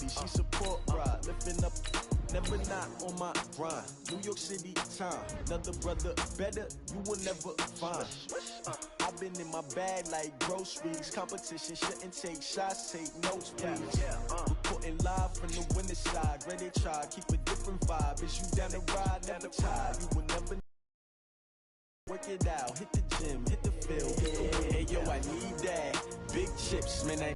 Baby, she support ride, lifting up, never not on my grind. New York City time, another brother better, you will never find. I've been in my bag like groceries. Competition shouldn't take shots, take notes, please. Reporting live from the winning side. Ready to try, keep a different vibe. Is you down the ride, never tired. You will never work it out. Hit the gym, hit the field, hit the win. Hey yo, I need that. Big chips, man.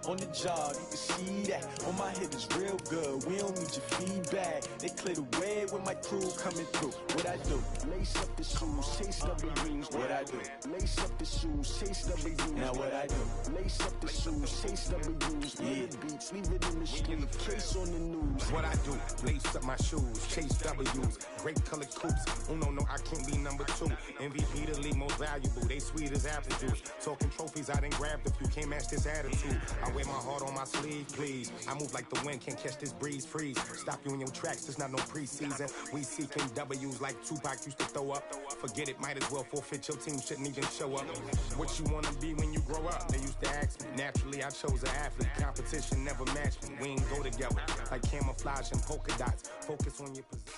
On the job, you can see that. On my hip is real good. We don't need your feedback. They clear the way with my crew coming through. What I do? Lace up the shoes, chase W's. What I do? Lace up the shoes, chase W's. Now what I do? Lace up the shoes, chase W's. Yeah, beats, leave it in the street. Case on the news. What I do? Lace up my shoes, chase W's. Great colored coops. Oh no, I can't be number 2. MVP the league most valuable. They sweet as apple juice. Talking trophies, I done grabbed a few. Can't match this attitude. I wear my heart on my sleeve, please. I move like the wind, can't catch this breeze, freeze. Stop you in your tracks, there's not no preseason. We seeking W's like Tupac used to throw up. Forget it, might as well forfeit, your team shouldn't even show up. What you wanna be when you grow up? They used to ask me. Naturally, I chose an athlete. Competition never matched me. We ain't go together like camouflage and polka dots. Focus on your position.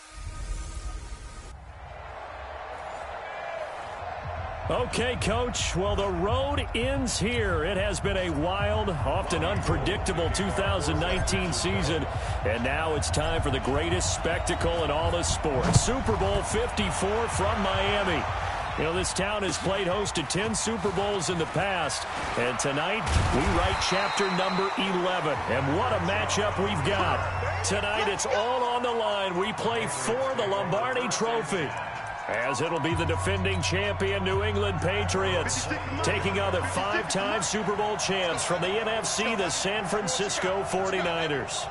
Okay, Coach. Well, the road ends here. It has been a wild, often unpredictable 2019 season. And now it's time for the greatest spectacle in all of sports. Super Bowl 54 from Miami. You know, this town has played host to 10 Super Bowls in the past. And tonight, we write chapter number 11. And what a matchup we've got. Tonight, it's all on the line. We play for the Lombardi Trophy, as it'll be the defending champion New England Patriots taking on the 5-time Super Bowl champs from the NFC, the San Francisco 49ers.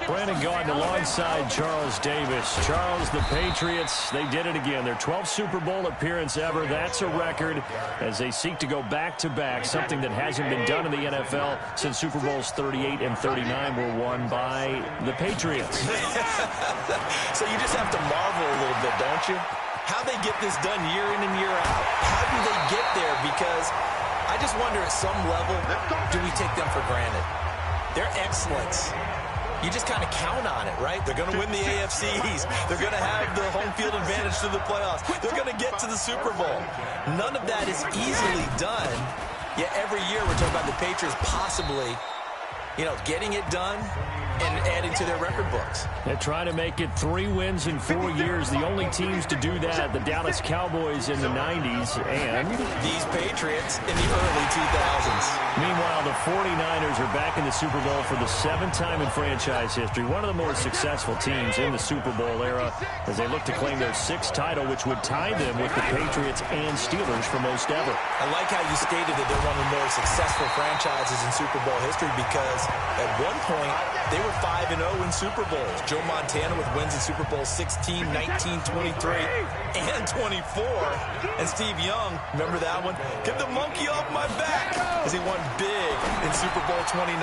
Brandon Gaudin alongside Charles Davis. Charles, the Patriots, they did it again. Their 12th Super Bowl appearance ever. That's a record as they seek to go back-to-back, something that hasn't been done in the NFL since Super Bowls 38 and 39 were won by the Patriots. So you just have to marvel a little bit, don't you? How they get this done year in and year out. How do they get there? Because I just wonder at some level, do we take them for granted? Their excellence, you just kind of count on it, right? They're going to win the AFC East. They're going to have the home field advantage to the playoffs. They're going to get to the Super Bowl. None of that is easily done. Yet every year we're talking about the Patriots possibly, getting it done and adding to their record books. They're trying to make it 3 wins in 4 years. The only teams to do that, the Dallas Cowboys in the 90s and these Patriots in the early 2000s. Meanwhile, the 49ers are back in the Super Bowl for the 7th time in franchise history. One of the more successful teams in the Super Bowl era as they look to claim their 6th title, which would tie them with the Patriots and Steelers for most ever. I like how you stated that they're one of the more successful franchises in Super Bowl history because at one point they were 5-0 in Super Bowls. Joe Montana with wins in Super Bowl 16, 19, 23, and 24. And Steve Young, remember that one? Get the monkey off my back as he won big in Super Bowl 29.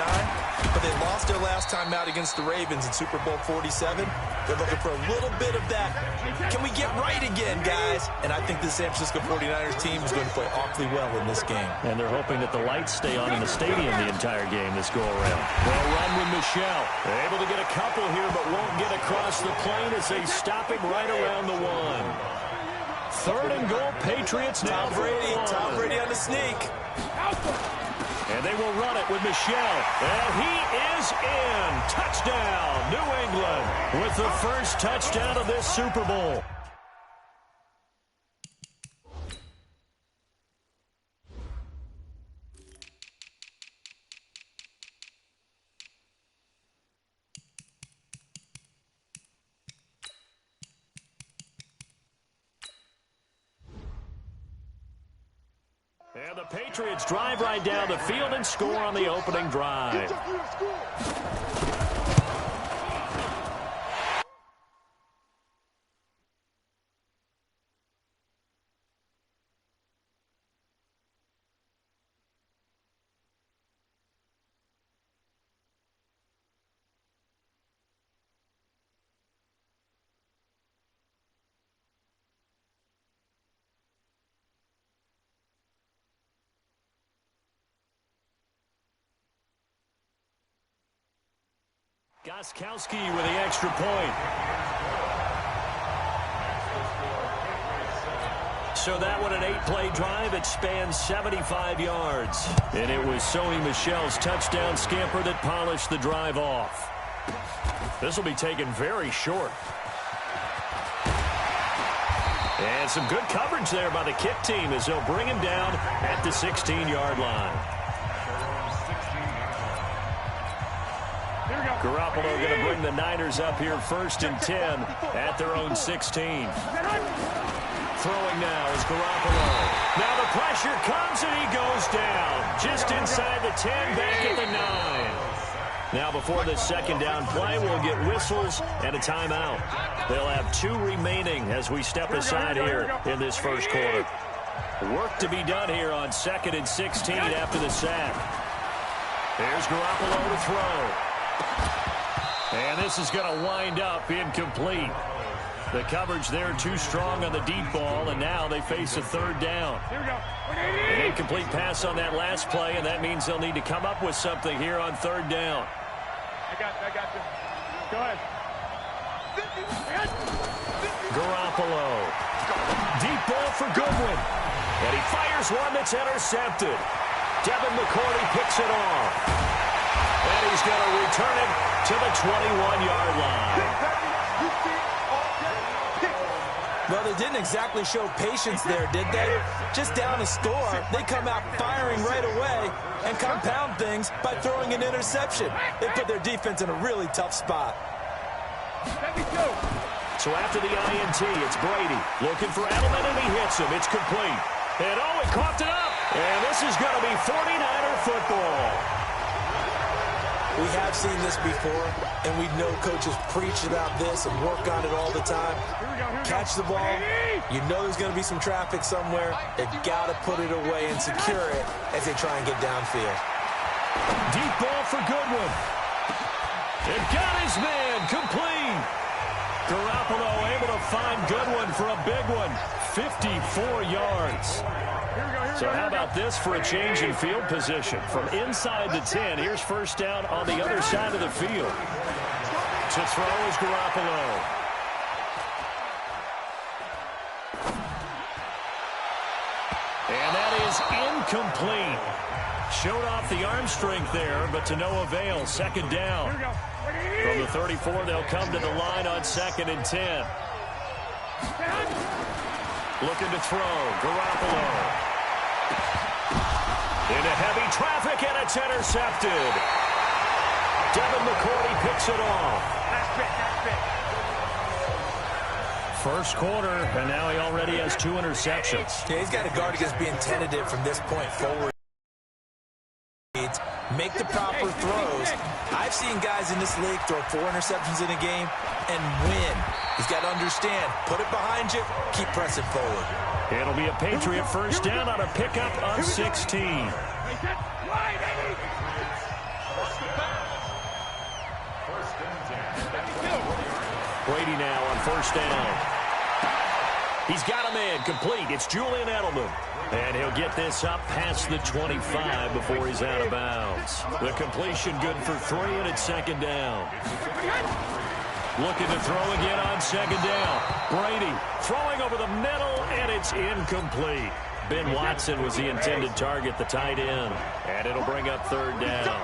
But they lost their last time out against the Ravens in Super Bowl 47. They're looking for a little bit of that. Can we get right again, guys? And I think the San Francisco 49ers team is going to play awfully well in this game. And they're hoping that the lights stay on in the stadium the entire game this go-around. Well run with Michel. They're able to get a couple here, but won't get across the plane as they stop him right around the 1. 3rd and goal, Patriots now. Tom Brady on the sneak. And they will run it with Michel. And he is in. Touchdown, New England, with the first touchdown of this Super Bowl. And the Patriots drive right down the field and score on the opening drive. Gostkowski with the extra point. So that one, an 8-play drive. It spans 75 yards. And it was Sony Michel's touchdown scamper that polished the drive off. This will be taken very short. And some good coverage there by the kick team as they'll bring him down at the 16-yard line. Garoppolo going to bring the Niners up here 1st and 10 at their own 16. Throwing now is Garoppolo. Now the pressure comes and he goes down. Just inside the 10, back at the 9. Now before this second down play, we'll get whistles and a timeout. They'll have 2 remaining as we step aside here in this first quarter. Work to be done here on 2nd and 16 after the sack. Here's Garoppolo to throw. And this is going to wind up incomplete. The coverage there too strong on the deep ball, and now they face a 3rd down. An incomplete pass on that last play, and that means they'll need to come up with something here on 3rd down. I got you. Go ahead. Garoppolo. Deep ball for Goodwin. And he fires one that's intercepted. Devin McCourty picks it off. And he's going to return it to the 21-yard line. Well, they didn't exactly show patience there, did they? Just down a score, they come out firing right away and compound things by throwing an interception. They put their defense in a really tough spot. So after the INT, it's Brady looking for Edelman, and he hits him. It's complete. And oh, he coughed it up. And this is going to be 49er football. We have seen this before, and we know coaches preach about this and work on it all the time. Catch the ball. You know there's going to be some traffic somewhere. They've got to put it away and secure it as they try and get downfield. Deep ball for Goodwin. It got his man complete. Garoppolo able to find Goodwin for a big one. 54 yards. So how about this for a change in field position? From inside the 10, here's 1st down on the other side of the field. To throw is Garoppolo. And that is incomplete. Showed off the arm strength there, but to no avail. 2nd down. From the 34, they'll come to the line on 2nd and 10. Looking to throw. Garoppolo. Into heavy traffic, and it's intercepted. Devin McCourty picks it off. First quarter, and now he already has 2 interceptions. Yeah, he's got to guard against being tentative from this point forward. Make the proper throws. I've seen guys in this league throw 4 interceptions in a game and win. He's got to understand, put it behind you, keep pressing forward. It'll be a Patriot 1st down on a pickup of 16. Brady now on 1st down. He's got a man complete. It's Julian Edelman. And he'll get this up past the 25 before he's out of bounds. The completion good for 3, and it's 2nd down. Looking to throw again on 2nd down. Brady throwing over the middle, and it's incomplete. Ben Watson was the intended target, the tight end. And it'll bring up 3rd down.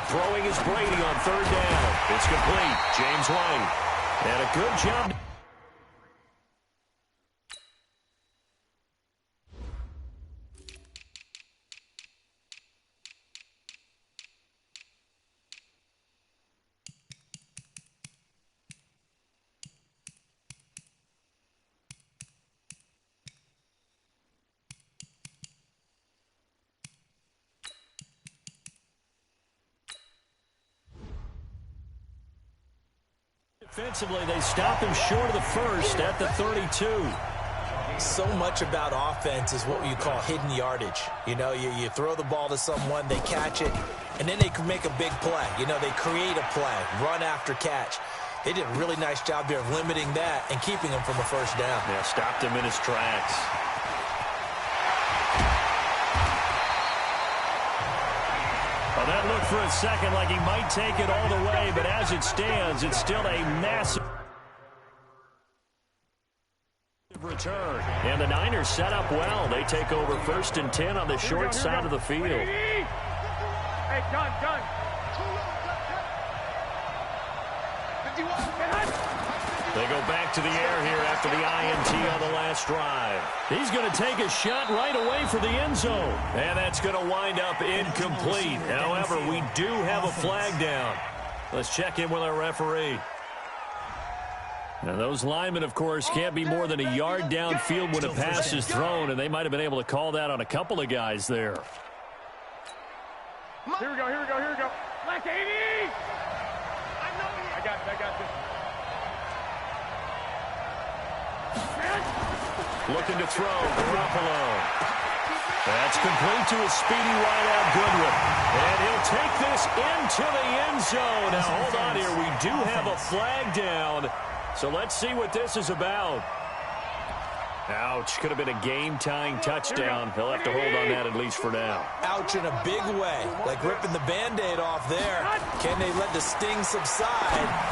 Throwing is Brady on 3rd down. It's complete. James White. And a good job. Defensively, they stop him short of the 1st at the 32. So much about offense is what you call hidden yardage. You know, you throw the ball to someone, they catch it, and then they can make a big play. You know, they create a play, run after catch. They did a really nice job here of limiting that and keeping him from a 1st down. Yeah, stopped him in his tracks. A Well, that looked for a second like he might take it all the way, but as it stands, it's still a massive return. And the Niners set up well. They take over 1st and 10 on the short side of the field. Hey, gun. They go back to the air here after the INT on the last drive. He's going to take a shot right away for the end zone. And that's going to wind up incomplete. However, we do have a flag down. Let's check in with our referee. Now, those linemen, of course, can't be more than a yard downfield when a pass is thrown, and they might have been able to call that on a couple of guys there. Here we go. Black 80! I got this. Looking to throw, Garoppolo. That's complete to a speedy wideout Goodwin. And he'll take this into the end zone. Now, hold on here. We do have a flag down. So let's see what this is about. Ouch. Could have been a game-tying touchdown. He'll have to hold on that at least for now. Ouch in a big way. Like ripping the Band-Aid off there. Can they let the sting subside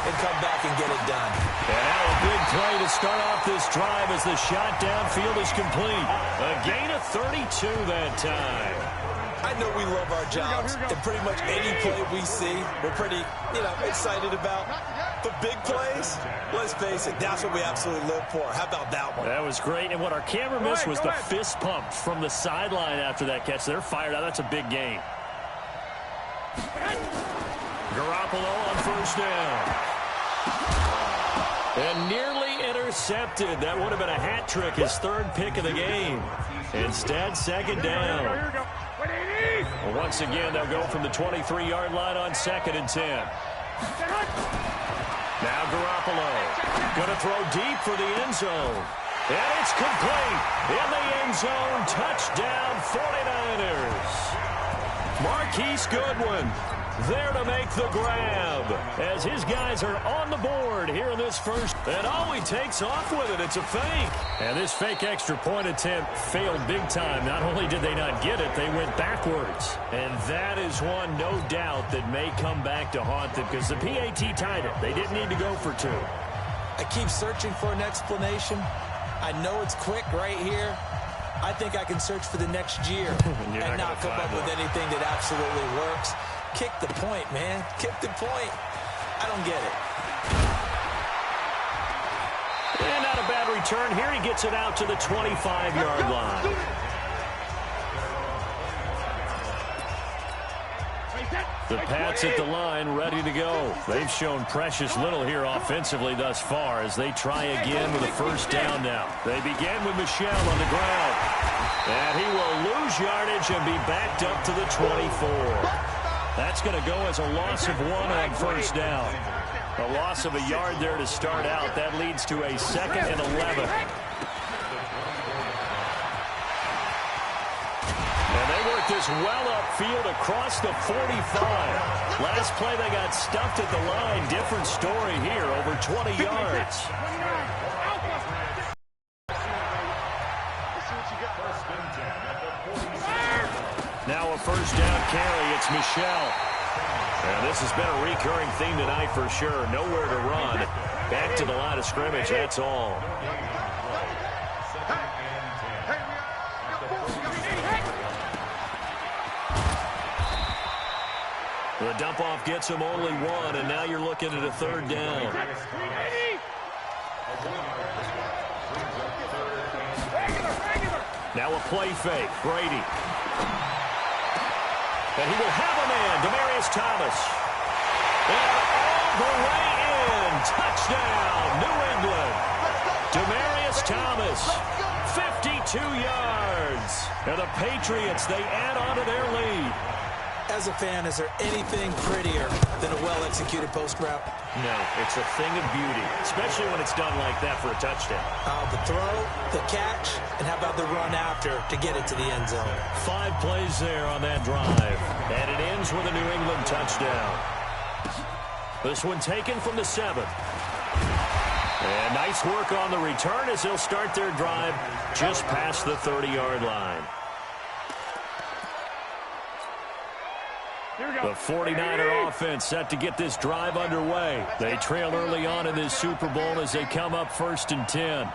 and come back and get it done? And now a big play to start off this drive as the shot downfield is complete. A gain of 32 that time. I know we love our jobs, and pretty much any play we see, we're pretty, excited about. But big plays, let's face it, that's what we absolutely live for. How about that one? That was great, and what our camera missed was the fist pump from the sideline after that catch. They're fired out. That's a big gain. Garoppolo on 1st down. And nearly intercepted. That would have been a hat trick, his 3rd pick of the game. Instead, 2nd down. Well, once again, they'll go from the 23-yard line on 2nd and 10. Now Garoppolo going to throw deep for the end zone. And it's complete. In the end zone, touchdown 49ers. Marquise Goodwin there to make the grab as his guys are on the board here in this first. And he takes off with it. It's a fake. And this fake extra point attempt failed big time. Not only did they not get it, they went backwards. And that is one, no doubt, that may come back to haunt them because the PAT tied it. They didn't need to go for 2. I keep searching for an explanation. I know it's quick right here. I think I can search for the next year and not come up with anything that absolutely works. Kick the point, man. Kick the point. I don't get it. And not a bad return here. He gets it out to the 25-yard line. The Pats at the line, ready to go. They've shown precious little here offensively thus far as they try again with a 1st down now. They begin with Michel on the ground. And he will lose yardage and be backed up to the 24. That's going to go as a loss of 1 on 1st down. A loss of a yard there to start out. That leads to a 2nd and 11. And they work this well upfield across the 45. Last play they got stuffed at the line. Different story here, over 20 yards. Now a 1st down carry. It's Michel. And this has been a recurring theme tonight for sure. Nowhere to run. Back to the line of scrimmage, that's all. The dump-off gets him only 1, and now you're looking at a 3rd down. Now a play fake. Brady. And he will have a man, Demaryius Thomas. And all the way in. Touchdown, New England. Demaryius Thomas, 52 yards. And the Patriots, they add on to their lead. As a fan, is there anything prettier than a well-executed post route? No, it's a thing of beauty, especially when it's done like that for a touchdown. The throw, the catch, and how about the run after to get it to the end zone? 5 plays there on that drive, and it ends with a New England touchdown. This one taken from the 7. And nice work on the return as they'll start their drive just past the 30-yard line. The 49er offense set to get this drive underway. They trail early on in this Super Bowl as they come up 1st and 10.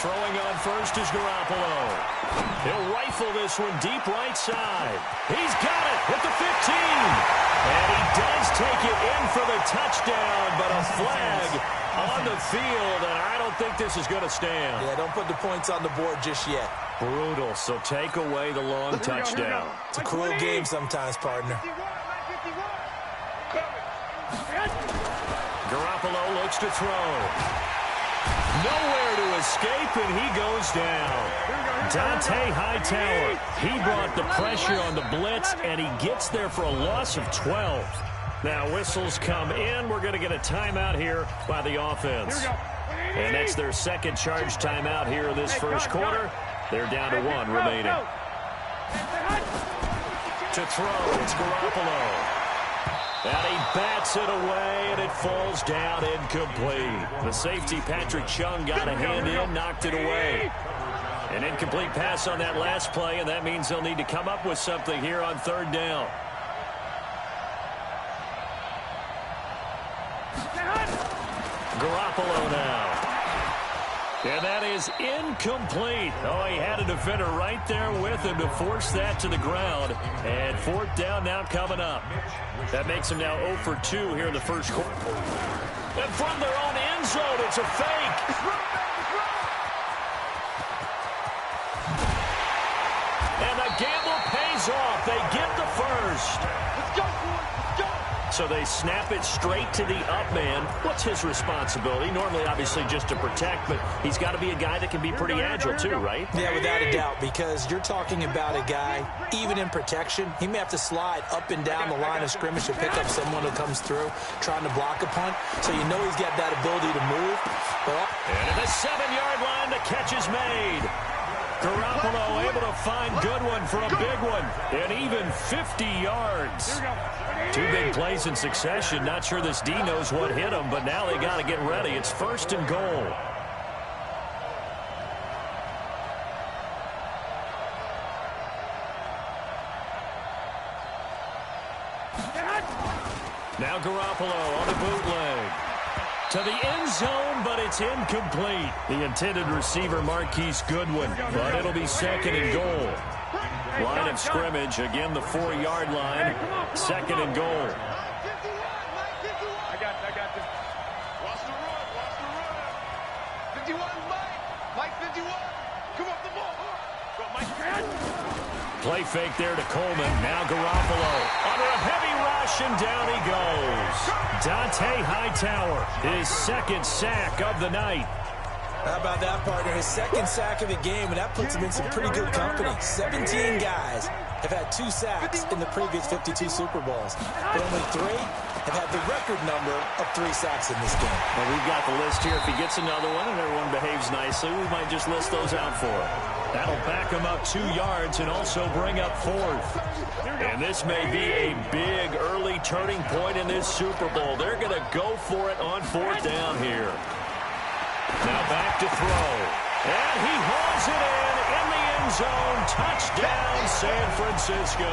Throwing on first is Garoppolo. He'll rifle this one deep right side. He's got it at the 15. And he does take it in for the touchdown, but a flag on the field, and I don't think this is going to stand. Yeah, don't put the points on the board just yet. Brutal, so take away the long touchdown. It's a cruel game sometimes, partner. Garoppolo looks to throw. Nowhere to escape, and he goes down. Dante Hightower, he brought the pressure on the blitz, and he gets there for a loss of 12. Now whistles come in. We're going to get a timeout here by the offense. And that's their second charge timeout here in this first quarter. They're down to 1 remaining. To throw, it's Garoppolo. And he bats it away, and it falls down incomplete. The safety, Patrick Chung, got a hand in, knocked it away. An incomplete pass on that last play, and that means they'll need to come up with something here on 3rd down. Garoppolo now. And that is incomplete. Oh, he had a defender right there with him to force that to the ground. And 4th down now coming up. That makes him now 0 for 2 here in the first quarter. And from their own end zone, it's a fake. And the gamble pays off. They get the first. Let's go, boys. Let's go. So they snap it straight to the up man. What's his responsibility? Normally, obviously, just to protect, but he's got to be a guy that can be pretty agile too, right? Yeah, without a doubt, because you're talking about a guy, even in protection, he may have to slide up and down the line of scrimmage to pick up someone who comes through trying to block a punt. So you know he's got that ability to move. And at the 7-yard line, the catch is made. Garoppolo able to find Goodwin for a big one. And even 50 yards. 2 big plays in succession. Not sure this D knows what hit him, but now they got to get ready. It's 1st and goal. Now Garoppolo on the bootleg. To the end zone, but it's incomplete. The intended receiver, Marquise Goodwin, but it'll be 2nd and goal. Line of scrimmage, again the 4-yard line, 2nd and goal. I got this. Watch the run. 51, Mike 51. Come up the ball. Go, Mike. Play fake there to Coleman. Now Garoppolo under a heavy rush, and down he goes. Dante Hightower, his 2nd sack of the night. How about that, partner? His 2nd sack of the game, and that puts him in some pretty good company. 17 guys have had 2 sacks in the previous 52 Super Bowls, but only 3 have had the record number of 3 sacks in this game. Well, we've got the list here. If he gets another one and everyone behaves nicely, we might just list those out for him. That'll back him up 2 yards and also bring up 4th. And this may be a big early turning point in this Super Bowl. They're going to go for it on 4th down here. Now back to throw. And he hauls it in the end zone. Touchdown, San Francisco.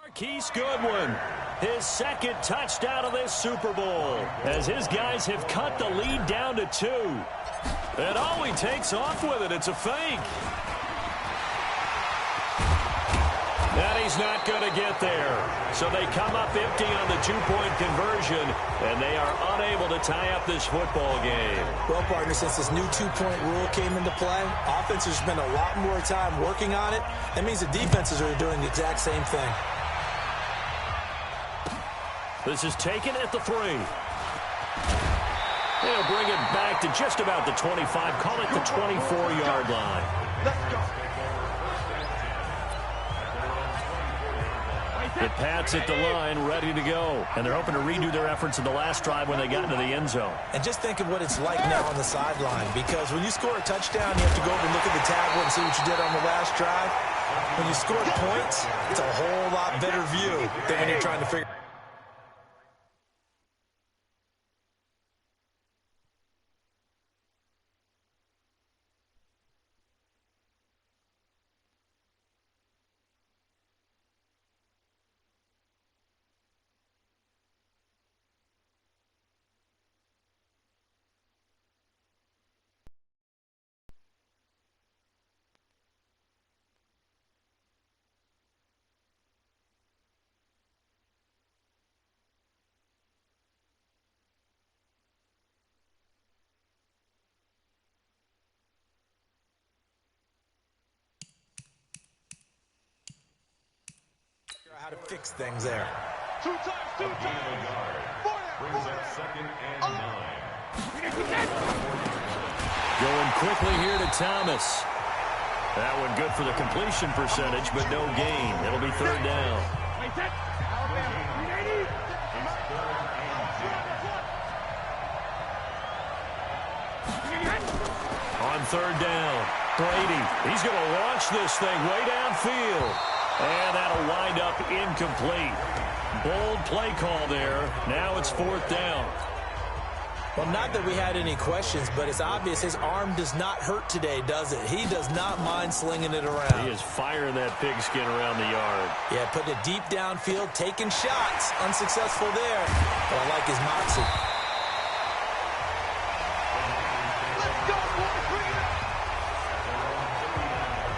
Marquise Goodwin, his 2nd touchdown of this Super Bowl, as his guys have cut the lead down to 2. And oh, he takes off with it. It's a fake. And he's not going to get there. So they come up empty on the two-point conversion, and they are unable to tie up this football game. Well, partner, since this new two-point rule came into play, offenses spend a lot more time working on it. That means the defenses are doing the exact same thing. This is taken at the 3. They'll bring it back to just about the 25. Call it the 24-yard line. Let's go. The Pats at the line, ready to go. And they're hoping to redo their efforts in the last drive when they got into the end zone. And just think of what it's like now on the sideline, because when you score a touchdown, you have to go over and look at the tablet and see what you did on the last drive. When you score points, it's a whole lot better view than when you're trying to figure. How to fix things there. Two times. Brings up 2nd and 9. Going quickly here to Thomas. That one good for the completion percentage, but no gain. It'll be 3rd down. On 3rd down, Brady. He's going to launch this thing way downfield. And that'll wind up incomplete. Bold play call there. Now it's 4th down. Well, not that we had any questions, but it's obvious his arm does not hurt today, does it? He does not mind slinging it around. He is firing that pigskin around the yard. Yeah, putting it deep downfield, taking shots. Unsuccessful there, but I like his moxie.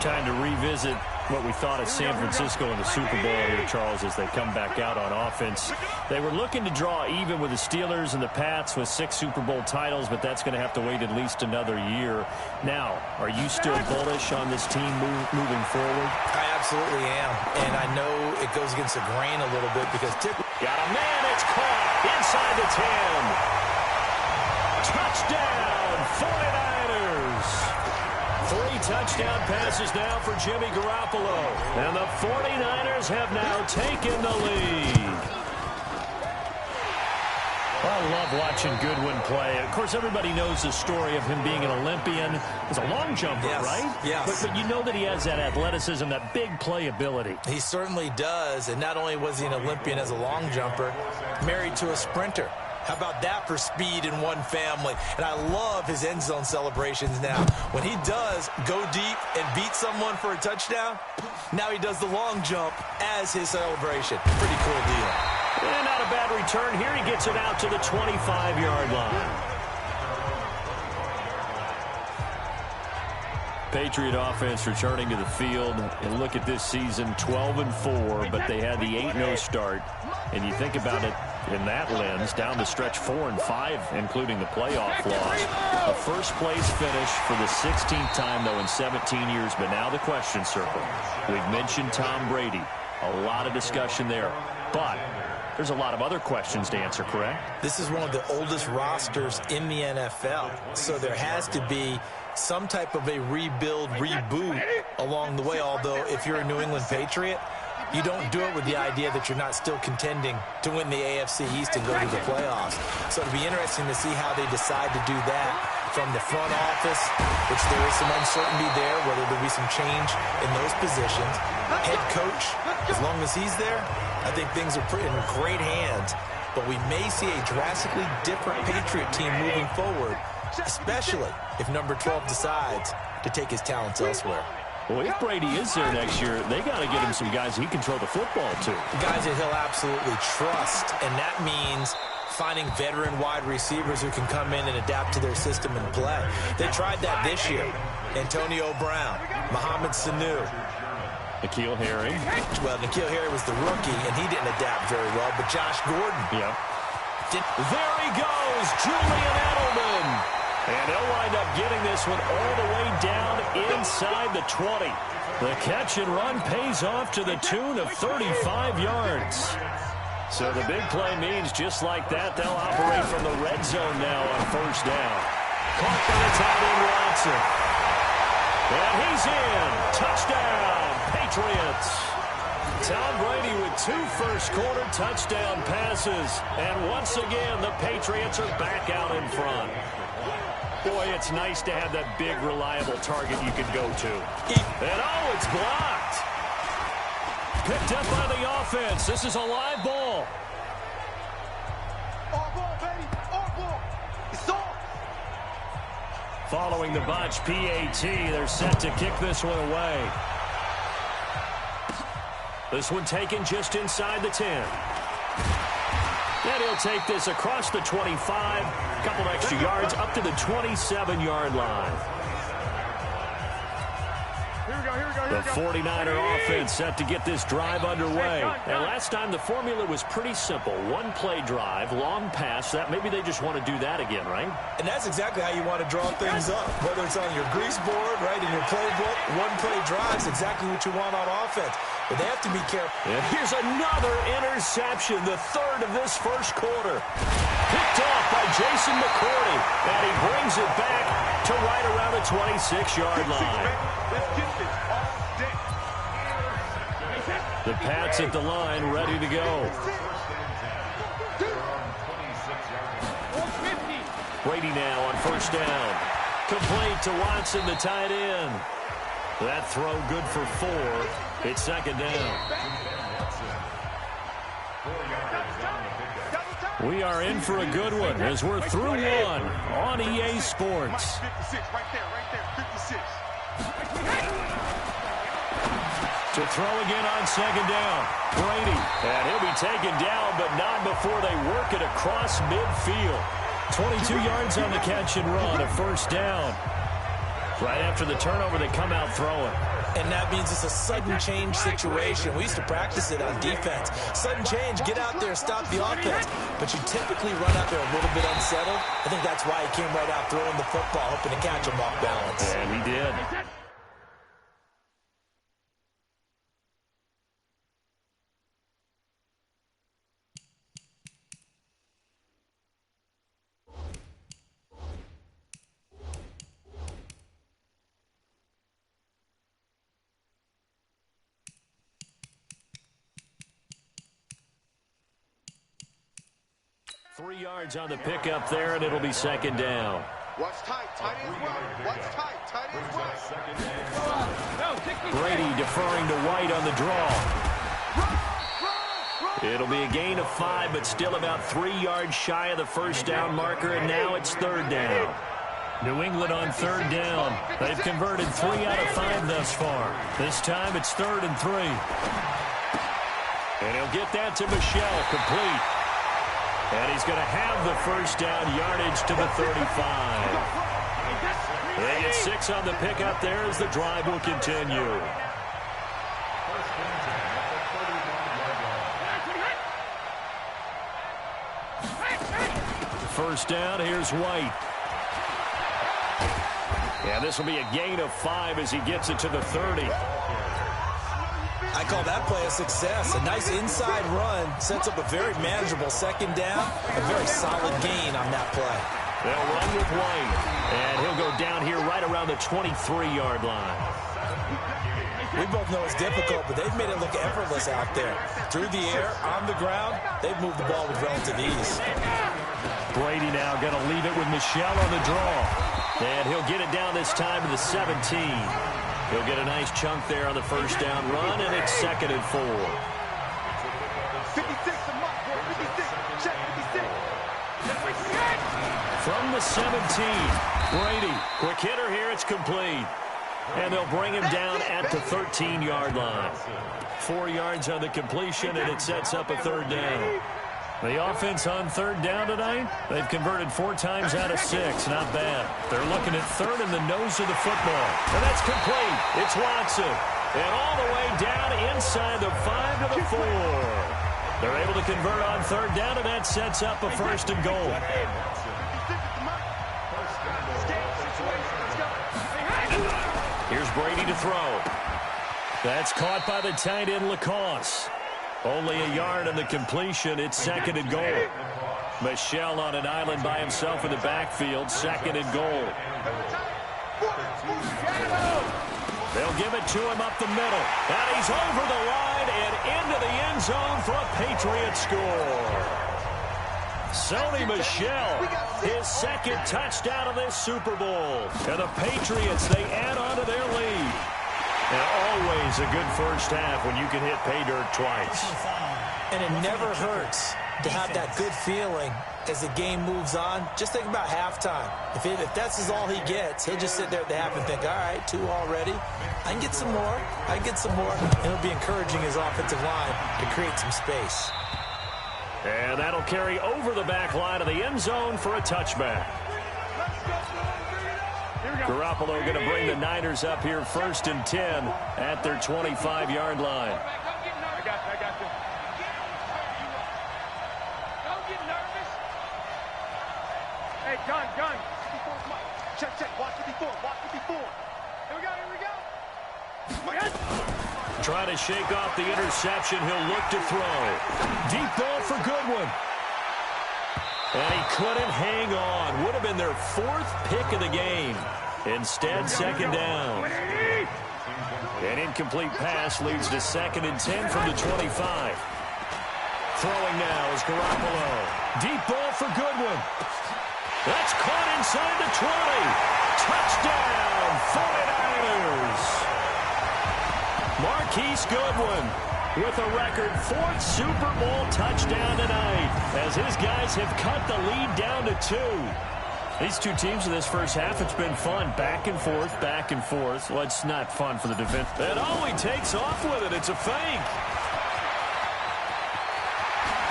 Time to revisit what we thought of San Francisco in the Super Bowl here, Charles, as they come back out on offense. They were looking to draw even with the Steelers and the Pats with 6 Super Bowl titles, but that's going to have to wait at least another year. Now, are you still bullish on this team moving forward? I absolutely am, and I know it goes against the grain a little bit because got a man, it's caught inside the 10. Touchdown, 49ers. 3 touchdown passes now for Jimmy Garoppolo. And the 49ers have now taken the lead. I love watching Goodwin play. Of course, everybody knows the story of him being an Olympian. He's a long jumper, right? Yes. But you know that he has that athleticism, that big play ability. He certainly does. And not only was he an Olympian as a long jumper, married to a sprinter. How about that for speed in one family? And I love his end zone celebrations now. When he does go deep and beat someone for a touchdown, now he does the long jump as his celebration. Pretty cool deal. And not a bad return here. He gets it out to the 25-yard line. Patriot offense returning to the field. And look at this season, 12-4, but they had the 8-0 start. And you think about it in that lens, down the stretch 4-5, including the playoff loss. A first-place finish for the 16th time, though, in 17 years. But now the question circle. We've mentioned Tom Brady. A lot of discussion there. But there's a lot of other questions to answer, correct? This is one of the oldest rosters in the NFL. So there has to be some type of a rebuild, reboot along the way. Although if you're a New England Patriot, you don't do it with the idea that you're not still contending to win the AFC East and go to the playoffs. So it'll be interesting to see how they decide to do that from the front office, which there is some uncertainty there, whether there'll be some change in those positions. Head coach, as long as he's there, I think things are in great hands. But we may see a drastically different Patriot team moving forward, especially if number 12 decides to take his talents elsewhere. Well, if Brady is there next year, they got to get him some guys he can throw the football to. Guys that he'll absolutely trust, and that means finding veteran wide receivers who can come in and adapt to their system and play. They tried that this year. Antonio Brown, Mohamed Sanu. N'Keal Harry. Well, N'Keal Harry was the rookie, and he didn't adapt very well, but Josh Gordon. Yep. There he goes, Julian Edelman. And he'll wind up getting this one all the way down inside the 20. The catch and run pays off to the tune of 35 yards. So the big play means just like that, they'll operate from the red zone now on first down. Caught by the tight end Watson. And he's in. Touchdown, Patriots. Tom Brady with 2 first-quarter touchdown passes. And once again, the Patriots are back out in front. Boy, it's nice to have that big, reliable target you can go to. And oh, it's blocked. Picked up by the offense. This is a live ball. All ball, baby. All ball. It's on. Following the botch PAT, they're set to kick this one away. This one taken just inside the 10. And he'll take this across the 25. A couple extra yards up to the 27-yard line. The 49er offense set to get this drive underway. And last time the formula was pretty simple. One-play drive, long pass. That maybe they just want to do that again, right? And that's exactly how you want to draw things up. Whether it's on your grease board, right, in your playbook, one-play drives, exactly what you want on offense. But they have to be careful. And here's another interception, the third of this first quarter. Picked off by Jason McCourty. And he brings it back to right around the 26-yard line. Let's get this all day. The Pats at the line, ready to go. Brady now on first down. Complete to Watson, the tight end. That throw good for 4. It's second down. We are in for a good one as we're through one on EA Sports. 56, right there, 56. To throw again on second down. Brady. And he'll be taken down, but not before they work it across midfield. 22 yards on the catch and run, a first down. Right after the turnover, they come out throwing. And that means it's a sudden change situation. We used to practice it on defense. Sudden change, get out there, stop the offense. But you typically run out there a little bit unsettled. I think that's why he came right out throwing the football, hoping to catch him off balance. And he did. Three yards on the pickup there, and it'll be second down. Watch tight ends right. Watch tight ends right. Brady deferring to White on the draw. It'll be a gain of 5, but still about 3 yards shy of the first down marker, and now it's third down. New England on third down. They've converted 3 out of 5 thus far. This time it's 3rd and 3. And he'll get that to Michel, complete. And he's going to have the first down yardage to the 35. They get 6 on the pickup there as the drive will continue. First down, here's White. And this will be a gain of 5 as he gets it to the 30. I call that play a success. A nice inside run sets up a very manageable second down. A very solid gain on that play. They'll run with White. And he'll go down here right around the 23-yard line. We both know it's difficult, but they've made it look effortless out there. Through the air, on the ground, they've moved the ball with relative ease. Brady now going to leave it with Michel on the draw. And he'll get it down this time to the 17. He'll get a nice chunk there on the first down run, and it's 2nd and 4. 56, check 56. From the 17, Brady, quick hitter here, it's complete. And they'll bring him down at the 13-yard line. 4 yards on the completion, and it sets up a third down. The offense on third down tonight, they've converted 4 times out of 6. Not bad. They're looking at third in the nose of the football. And that's complete. It's Watson. And all the way down inside the 5 to the 4. They're able to convert on third down, and that sets up a first and goal. Here's Brady to throw. That's caught by the tight end, Lacoste. Only a yard on the completion. It's second and goal. Michel on an island by himself in the backfield. Second and goal. They'll give it to him up the middle. And he's over the line and into the end zone for a Patriot score. Sony Michel, his second touchdown of this Super Bowl. And the Patriots, they add on to their lead. And always a good first half when you can hit pay dirt twice. And it never hurts to have that good feeling as the game moves on. Just think about halftime. If that's all he gets, he'll just sit there at the half and think, all right, 2 already. I can get some more. I can get some more. And he'll be encouraging his offensive line to create some space. And that'll carry over the back line of the end zone for a touchback. Garoppolo going to bring the Niners up here first and 10 at their 25-yard line. I got you. Don't get nervous. Hey, gun. Check. Watch it before. Here we go. Trying to shake off the interception. He'll look to throw. Deep ball for Goodwin. And he couldn't hang on. Would have been their 4th pick of the game. Instead, second down. An incomplete pass leads to second and 10 from the 25. Throwing now is Garoppolo. Deep ball for Goodwin. That's caught inside the 20. Touchdown, 49ers. Marquise Goodwin with a record 4th Super Bowl touchdown tonight as his guys have cut the lead down to 2. These two teams in this first half, it's been fun. Back and forth. Well, it's not fun for the defense. And he takes off with it. It's a fake.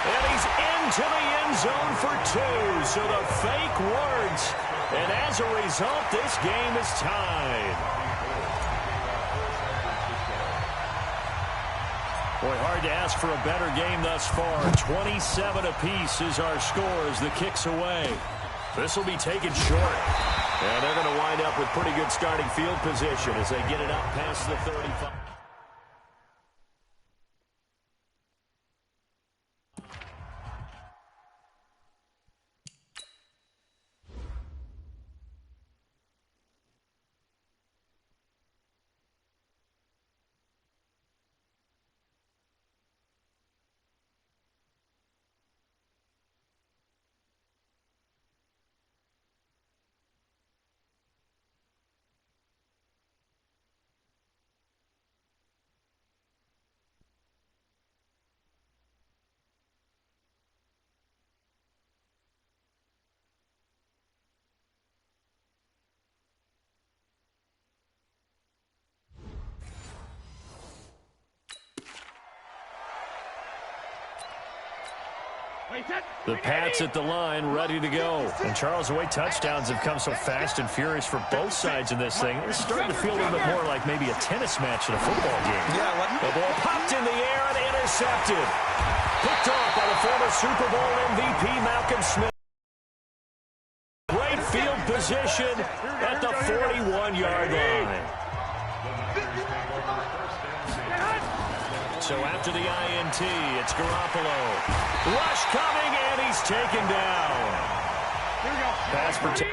And he's into the end zone for 2. So the fake works. And as a result, this game is tied. Boy, hard to ask for a better game thus far. 27 apiece is our score as the kick's away. This will be taken short. And they're going to wind up with pretty good starting field position as they get it up past the 35. The Pats at the line, ready to go. And Charles, the way touchdowns have come so fast and furious for both sides in this thing, it's starting to feel a little bit more like maybe a tennis match in a football game. The ball popped in the air and intercepted. Picked off by the former Super Bowl MVP, Malcolm Smith. Great field position at the 41-yard line. So after the INT, it's Garoppolo. Rush coming, and he's taken down. Here we go. Pass protection.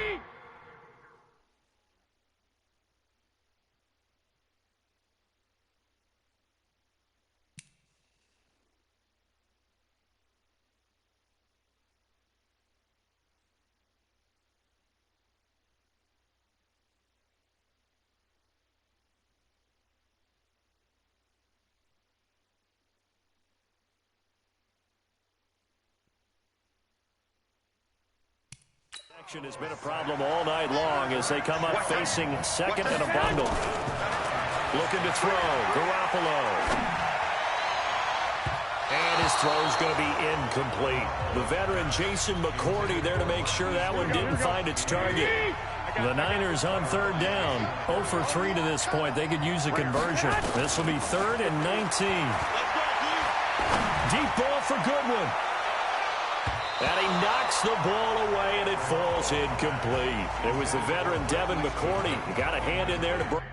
Has been a problem all night long as they come up facing second and a bundle. Looking to throw, Garoppolo. And his throw is going to be incomplete. The veteran Jason McCourty there to make sure that one didn't find its target. The Niners on third down. 0 for 3 to this point. They could use a conversion. This will be 3rd and 19. Deep ball for Goodwin. And he knocks the ball away, and it falls incomplete. It was the veteran Devin McCourty. He got a hand in there to break.